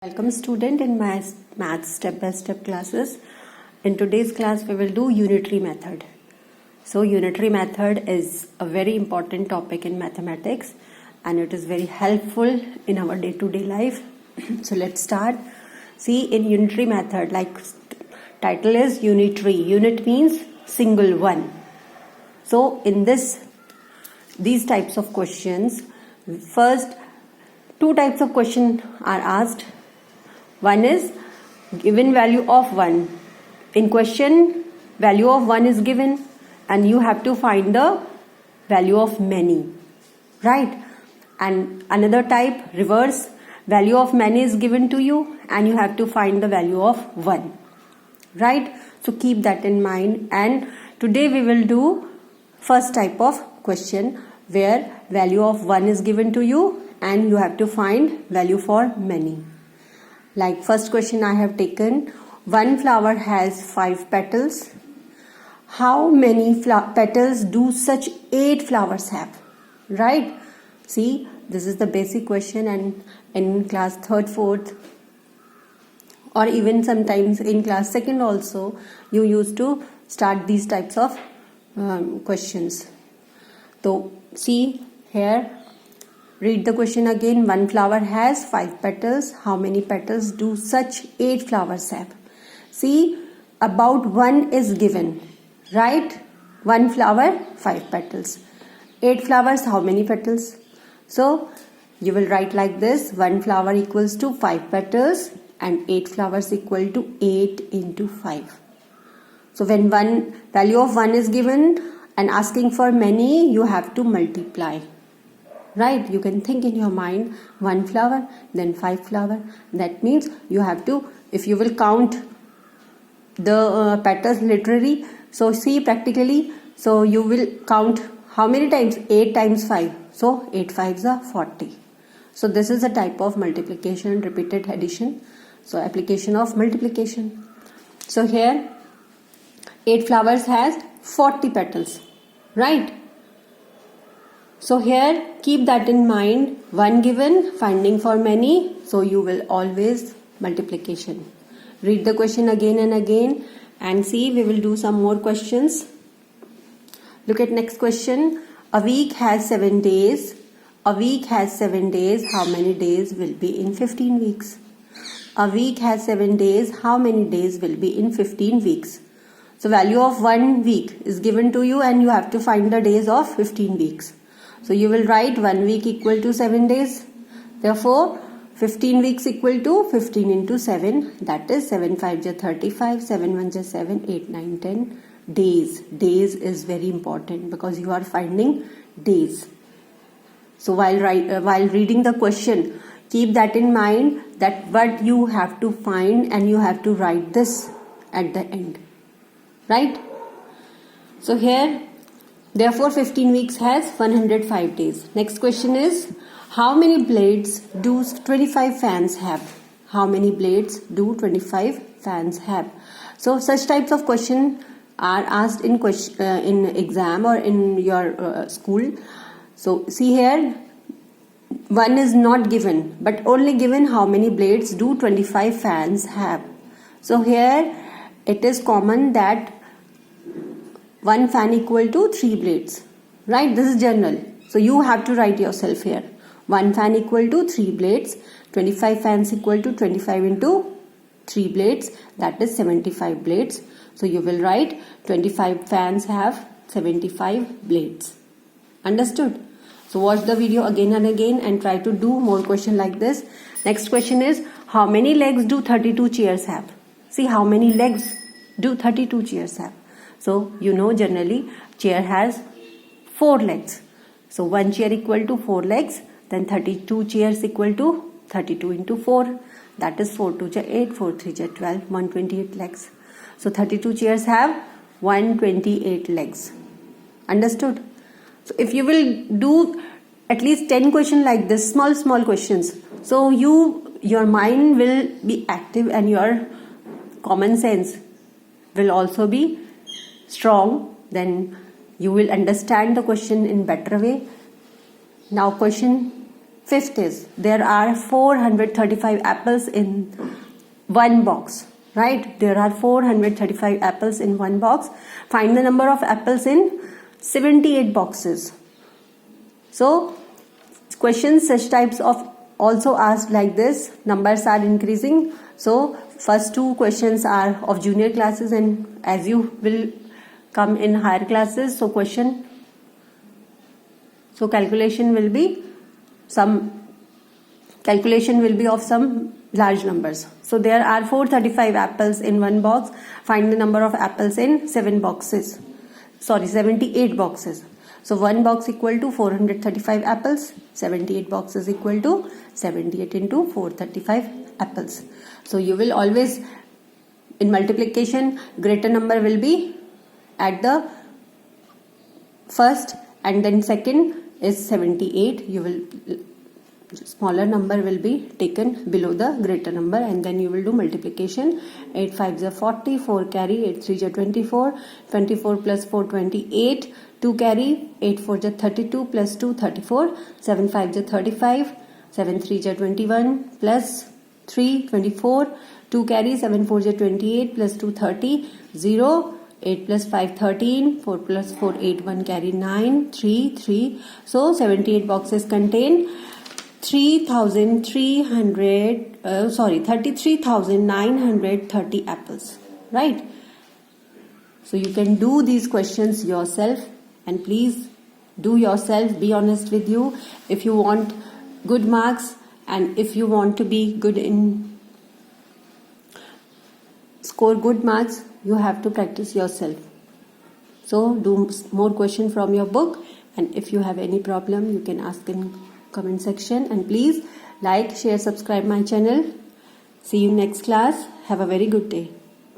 Welcome student in my math step-by-step classes. In today's class we will do unitary method. So unitary method is a very important topic in mathematics and it is very helpful in our day-to-day life. So let's start. See, in unitary method, like title is unitary. Unit means single one. So in these types of questions, first two types of questions are asked. One is given value of 1. In question, value of 1 is given and you have to find the value of many. Right? And another type, reverse, value of many is given to you and you have to find the value of 1. Right? So keep that in mind. And today we will do first type of question where value of 1 is given to you and you have to find value for many. Like first question I have taken, one flower has 5 petals. How many petals do such 8 flowers have? Right? See, this is the basic question, and in class 3rd, 4th or even sometimes in class 2nd also you used to start these types of questions. So see here. Read the question again. One flower has 5 petals. How many petals do such 8 flowers have? See, about 1 is given. Right? 1 flower, 5 petals. 8 flowers, how many petals? So, you will write like this. 1 flower equals to 5 petals and 8 flowers equal to 8 into 5. So, when value of 1 is given and asking for many, you have to multiply. Right, you can think in your mind 1 flower, then 5 flower. That means you have to, if you will count the petals literally, so see practically, so you will count how many times? 8 times 5. So 8 5s are 40. So this is a type of multiplication, repeated addition. So application of multiplication. So here 8 flowers has 40 petals. Right? So here keep that in mind, 1 given, finding for many, so you will always multiplication. Read the question again and again and see, we will do some more questions. Look at next question. A week has 7 days. A week has 7 days. How many days will be in 15 weeks? A week has 7 days. How many days will be in 15 weeks? So value of 1 week is given to you and you have to find the days of 15 weeks. So you will write 1 week equal to 7 days. Therefore, 15 weeks equal to 15 into 7. That is 7 5 is 35, 7 1 is 7, 8 9 10 days. Days is very important because you are finding days. So while reading the question, keep that in mind that what you have to find and you have to write this at the end. Right? So here, therefore, 15 weeks has 105 days. Next question is, how many blades do 25 fans have? How many blades do 25 fans have? So, such types of questions are asked in exam or in your school. So, see here, 1 is not given, but only given how many blades do 25 fans have. So, here it is common that 1 fan equal to 3 blades. Right? This is general. So you have to write yourself here. 1 fan equal to 3 blades. 25 fans equal to 25 into 3 blades. That is 75 blades. So you will write 25 fans have 75 blades. Understood? So watch the video again and again and try to do more questions like this. Next question is, how many legs do 32 chairs have? See, how many legs do 32 chairs have? So, you know generally chair has 4 legs. So, 1 chair equal to 4 legs. Then 32 chairs equal to 32 into 4. That is 4 2 is 8, 4 3 is 12, 128 legs. So, 32 chairs have 128 legs. Understood? So, if you will do at least 10 questions like this, small questions. So, your mind will be active and your common sense will also be strong, then you will understand the question in better way. Now question Fifth is there are 435 apples in one box. Right? There are 435 apples in one box. Find the number of apples in 78 boxes. So questions such types of also asked like this. Numbers are increasing. So first two questions are of junior classes, and as you will come in higher classes, so calculation will be of some large numbers. So there are 435 apples in one box. Find the number of apples in 78 boxes. So one box equal to 435 apples. 78 boxes equal to 78 into 435 apples. So you will always, in multiplication, greater number will be at the first, and then second is 78. Smaller number will be taken below the greater number, and then you will do multiplication. 8 5s are 40, 4 carry, 8 3s are 24, 24 plus 4 28, 2 carry, 8 4s are 32 plus 2 34, 7 5s are 35, 7 3s are 21 plus 3 24, 2 carry, 7 4s are 28 plus 2 30, 0, 8 plus 5 13, 4 plus 4 8, 1 carry 9, 3 3. So 78 boxes contain 33,930 apples, right? So you can do these questions yourself, and please do yourself, be honest with you. If you want good marks and if you want to be good in score good marks, you have to practice yourself. So do more questions from your book, and if you have any problem, you can ask in comment section, and please like, share, subscribe my channel. See you next class. Have a very good day.